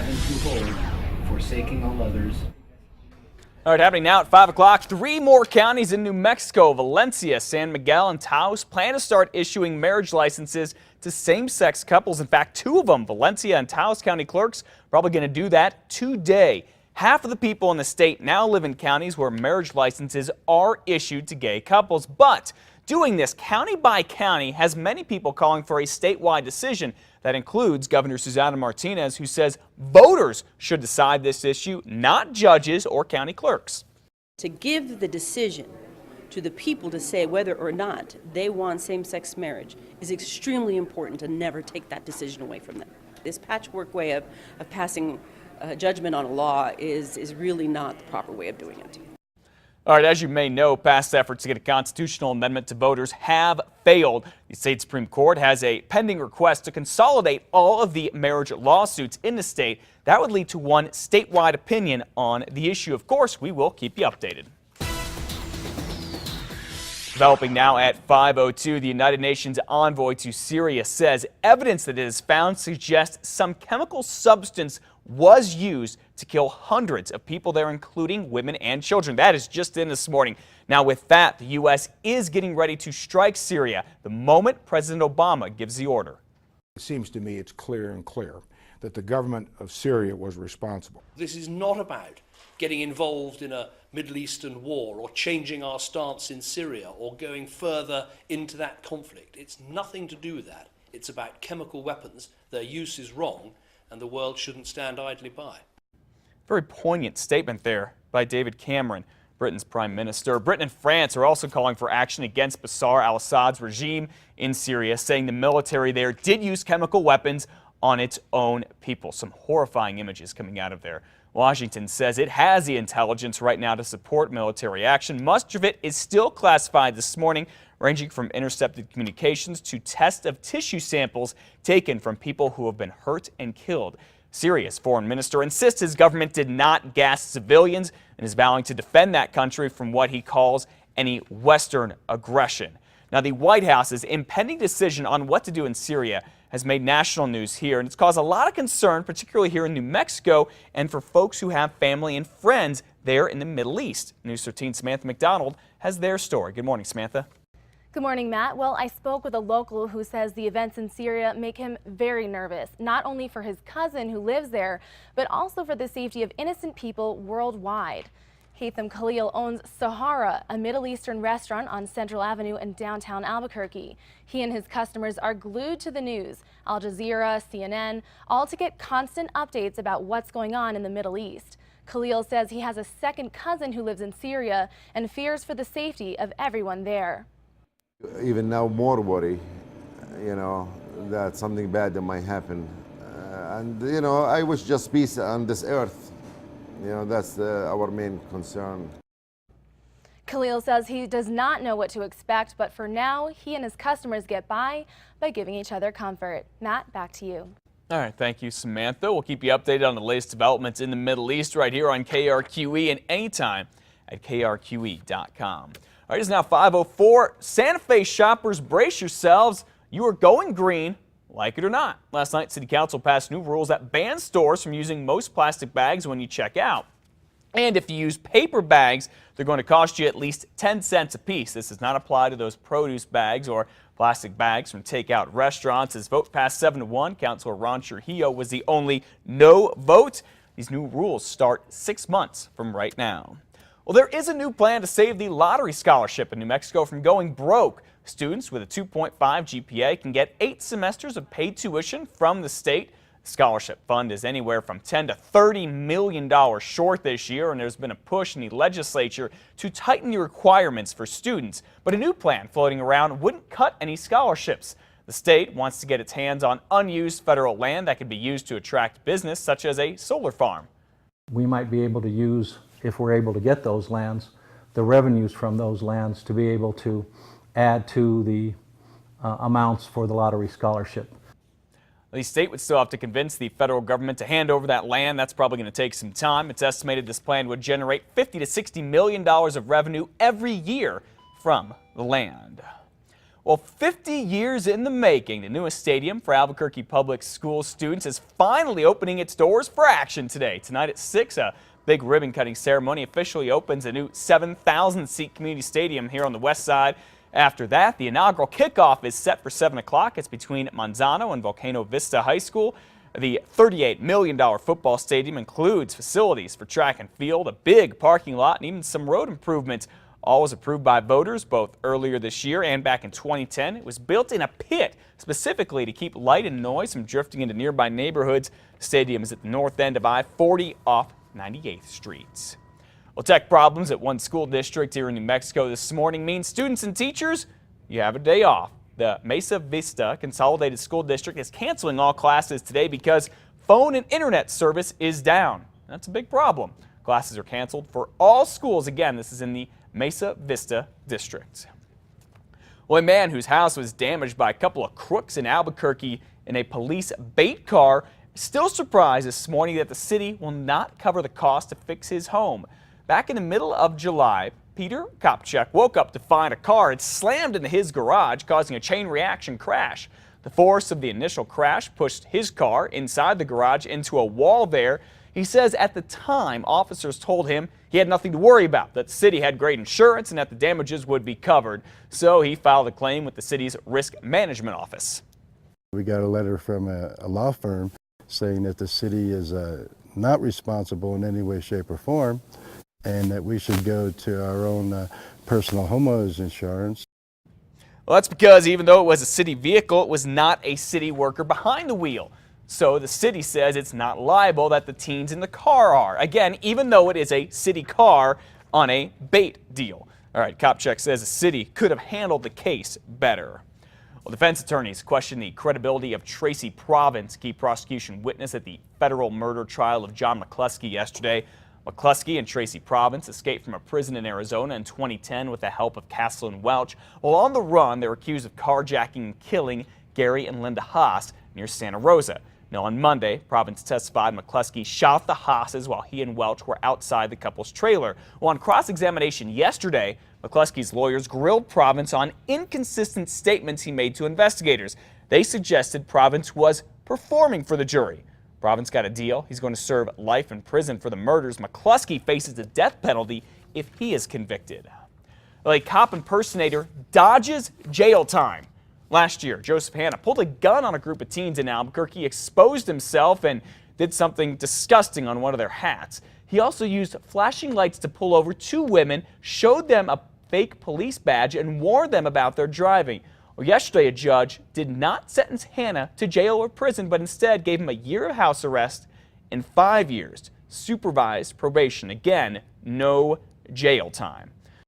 and to hold, forsaking all others. All right, happening now at 5 o'clock, 3 more counties in New Mexico, Valencia, San Miguel, and Taos, plan to start issuing marriage licenses to same-sex couples. In fact, 2 of them, Valencia and Taos County clerks, probably going to do that today. Half of the people in the state now live in counties where marriage licenses are issued to gay couples. But doing this county by county has many people calling for a statewide decision. That includes Governor Susana Martinez, who says voters should decide this issue, not judges or county clerks. To give the decision to the people to say whether or not they want same-sex marriage is extremely important, to never take that decision away from them. This patchwork way of passing judgment on a law is really not the proper way of doing it. All right, as you may know, past efforts to get a constitutional amendment to voters have failed. The state Supreme Court has a pending request to consolidate all of the marriage lawsuits in the state. That would lead to one statewide opinion on the issue. Of course, we will keep you updated. Developing now at 5:02, the United Nations envoy to Syria says evidence that it has found suggests some chemical substance was used to kill hundreds of people there, including women and children. That is just in this morning. Now, with that, the U.S. is getting ready to strike Syria the moment President Obama gives the order. It seems to me it's clear and clear that the government of Syria was responsible. This is not about getting involved in a Middle Eastern war or changing our stance in Syria or going further into that conflict. It's nothing to do with that. It's about chemical weapons. Their use is wrong, and the world shouldn't stand idly by. Very poignant statement there by David Cameron, Britain's Prime Minister. Britain and France are also calling for action against Bashar al-Assad's regime in Syria, saying the military there did use chemical weapons on its own people. Some horrifying images coming out of there. Washington says it has the intelligence right now to support military action. Much of it is still classified this morning, ranging from intercepted communications to tests of tissue samples taken from people who have been hurt and killed. Syria's foreign minister insists his government did not gas civilians and is vowing to defend that country from what he calls any Western aggression. Now, the White House's impending decision on what to do in Syria has made national news here, and it's caused a lot of concern, particularly here in New Mexico and for folks who have family and friends there in the Middle East. News 13's Samantha McDonald has their story. Good morning, Samantha. Good morning, Matt. Well, I spoke with a local who says the events in Syria make him very nervous, not only for his cousin who lives there, but also for the safety of innocent people worldwide. Haitham Khalil owns Sahara, a Middle Eastern restaurant on Central Avenue in downtown Albuquerque. He and his customers are glued to the news, Al Jazeera, CNN, all to get constant updates about what's going on in the Middle East. Khalil says he has a second cousin who lives in Syria and fears for the safety of everyone there. Even now, more worry, that something bad that might happen. I wish just peace on this earth. That's our main concern. Khalil says he does not know what to expect, but for now, he and his customers get by giving each other comfort. Matt, back to you. All right, thank you, Samantha. We'll keep you updated on the latest developments in the Middle East right here on KRQE and anytime at krqe.com. All right, it's now 5:04. Santa Fe shoppers, brace yourselves. You are going green, like it or not. Last night, City Council passed new rules that ban stores from using most plastic bags when you check out. And if you use paper bags, they're going to cost you at least 10 cents a piece. This does not apply to those produce bags or plastic bags from takeout restaurants. As vote passed 7-1, Councilor Ron Trujillo was the only no vote. These new rules start 6 months from right now. Well, there is a new plan to save the lottery scholarship in New Mexico from going broke. Students with a 2.5 GPA can get 8 semesters of paid tuition from the state. The scholarship fund is anywhere from $10 to $30 million short this year, and there's been a push in the legislature to tighten the requirements for students. But a new plan floating around wouldn't cut any scholarships. The state wants to get its hands on unused federal land that could be used to attract business, such as a solar farm. We might be able to use, if we're able to get those lands, the revenues from those lands to be able to add to the amounts for the lottery scholarship. The state would still have to convince the federal government to hand over that land. That's probably going to take some time. It's estimated this plan would generate $50 to $60 million of revenue every year from the land. Well, 50 years in the making, the newest stadium for Albuquerque Public School students is finally opening its doors for action today. Tonight at 6, a big ribbon-cutting ceremony officially opens a new 7,000-seat community stadium here on the west side. After that, the inaugural kickoff is set for 7 o'clock. It's between Manzano and Volcano Vista High School. The $38 million football stadium includes facilities for track and field, a big parking lot, and even some road improvements. All was approved by voters both earlier this year and back in 2010. It was built in a pit specifically to keep light and noise from drifting into nearby neighborhoods. The stadium is at the north end of I-40 off 98th Street. Well, tech problems at one school district here in New Mexico this morning means students and teachers, you have a day off. The Mesa Vista Consolidated School District is canceling all classes today because phone and internet service is down. That's a big problem. Classes are canceled for all schools. Again, this is in the Mesa Vista District. Well, a man whose house was damaged by a couple of crooks in Albuquerque in a police bait car is still surprised this morning that the city will not cover the cost to fix his home. Back in the middle of July, Peter Kopchak woke up to find a car had slammed into his garage, causing a chain reaction crash. The force of the initial crash pushed his car inside the garage into a wall there. He says at the time, officers told him he had nothing to worry about, that the city had great insurance and that the damages would be covered. So he filed a claim with the city's risk management office. We got a letter from a law firm saying that the city is not responsible in any way, shape, or form, and that we should go to our own personal homeowners insurance. Well, that's because even though it was a city vehicle, it was not a city worker behind the wheel. So the city says it's not liable that the teens in the car are. Again, even though it is a city car on a bait deal. All right, Kopchak says the city could have handled the case better. Well, defense attorneys question the credibility of Tracy Province, key prosecution witness at the federal murder trial of John McCluskey yesterday. McCluskey and Tracy Province escaped from a prison in Arizona in 2010 with the help of Castle and Welch. While on the run, they were accused of carjacking and killing Gary and Linda Haas near Santa Rosa. Now, on Monday, Province testified McCluskey shot the Haas's while he and Welch were outside the couple's trailer. Well, on cross-examination yesterday, McCluskey's lawyers grilled Province on inconsistent statements he made to investigators. They suggested Province was performing for the jury. Province got a deal. He's going to serve life in prison for the murders. McCluskey faces the death penalty if he is convicted. Well, a cop impersonator dodges jail time. Last year, Joseph Hanna pulled a gun on a group of teens in Albuquerque, exposed himself, and did something disgusting on one of their hats. He also used flashing lights to pull over two women, showed them a fake police badge, and warned them about their driving. Well, yesterday, a judge did not sentence Hanna to jail or prison, but instead gave him a year of house arrest and 5 years supervised probation. Again, no jail time.